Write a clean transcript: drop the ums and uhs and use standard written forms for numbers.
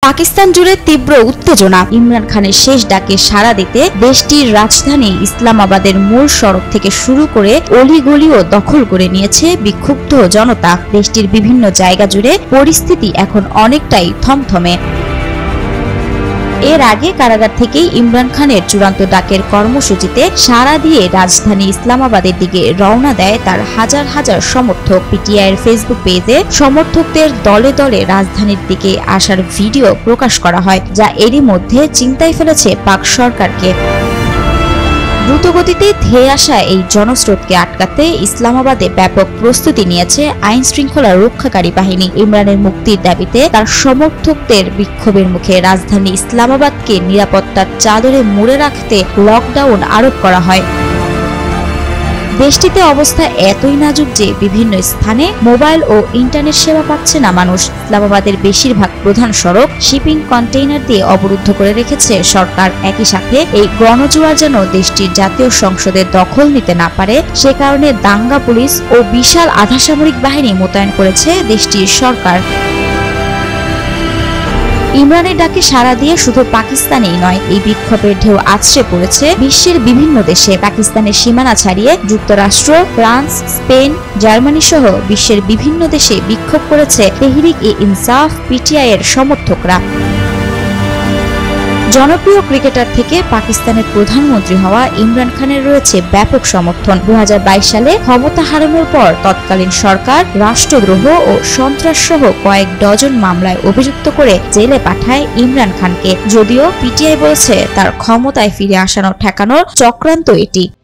পাকিস্তান জুড়ে তীব্র উত্তেজনা। ইমরান খানের শেষ ডাকে সাড়া দিতে দেশটির রাজধানী ইসলামাবাদের মূল সড়ক থেকে শুরু করে অলিগলিও দখল করে নিয়েছে বিক্ষুব্ধ জনতা। দেশটির বিভিন্ন জায়গা জুড়ে পরিস্থিতি এখন অনেকটাই থমথমে। এর আগে কারাগার থেকেই ইমরান খানের চূড়ান্ত ডাকের কর্মসূচিতে সাড়া দিয়ে রাজধানী ইসলামাবাদের দিকে রওনা দেয় তার হাজার হাজার সমর্থক। পিটিআইয়ের ফেসবুক পেজে সমর্থকদের দলে দলে রাজধানীর দিকে আসার ভিডিও প্রকাশ করা হয়, যা এরই মধ্যে চিন্তায় ফেলেছে পাক সরকারকে। দ্রুতগতিতে ধেয়ে আসা এই জনস্রোতকে আটকাতে ইসলামাবাদে ব্যাপক প্রস্তুতি নিয়েছে আইন শৃঙ্খলা রক্ষাকারী বাহিনী। ইমরানের মুক্তির দাবিতে তার সমর্থকদের বিক্ষোভের মুখে রাজধানী ইসলামাবাদকে নিরাপত্তার চাদরে মুড়ে রাখতে লকডাউন আরোপ করা হয়। দেশটিতে অবস্থা এতই নাজুক যে বিভিন্ন স্থানে মোবাইল ও ইন্টারনেট সেবা পাচ্ছে না মানুষ। ইসলামাবাদের বেশিরভাগ প্রধান সড়ক শিপিং কন্টেইনার দিয়ে অবরুদ্ধ করে রেখেছে সরকার। একই সাথে এই গণজোয়ার যেন দেশটির জাতীয় সংসদের দখল নিতে না পারে, সে কারণে দাঙ্গা পুলিশ ও বিশাল আধাসামরিক বাহিনী মোতায়েন করেছে দেশটির সরকার। ইমরানের ডাকে সাড়া দিয়ে শুধু পাকিস্তানেই নয়, এই বিক্ষোভের ঢেউ আছড়ে পড়েছে বিশ্বের বিভিন্ন দেশে। পাকিস্তানের সীমানা ছাড়িয়ে যুক্তরাষ্ট্র, ফ্রান্স, স্পেন, জার্মানি সহ বিশ্বের বিভিন্ন দেশে বিক্ষোভ করেছে তেহরিক-ই-ইনসাফ পিটিআই-এর সমর্থকরা। জনপ্রিয় ক্রিকেটার থেকে পাকিস্তানের প্রধানমন্ত্রী হওয়া ইমরান খানের রয়েছে ব্যাপক সমর্থন। 2022 সালে ক্ষমতা হারানোর পর তৎকালীন সরকার রাষ্ট্রদ্রোহ ও সন্ত্রাস সহ কয়েক ডজন মামলায় অভিযুক্ত করে জেলে পাঠায় ইমরান খানকে। যদিও পিটিআই বলছে তার ক্ষমতায় ফিরে আসানো ঠেকানোর চক্রান্ত এটি।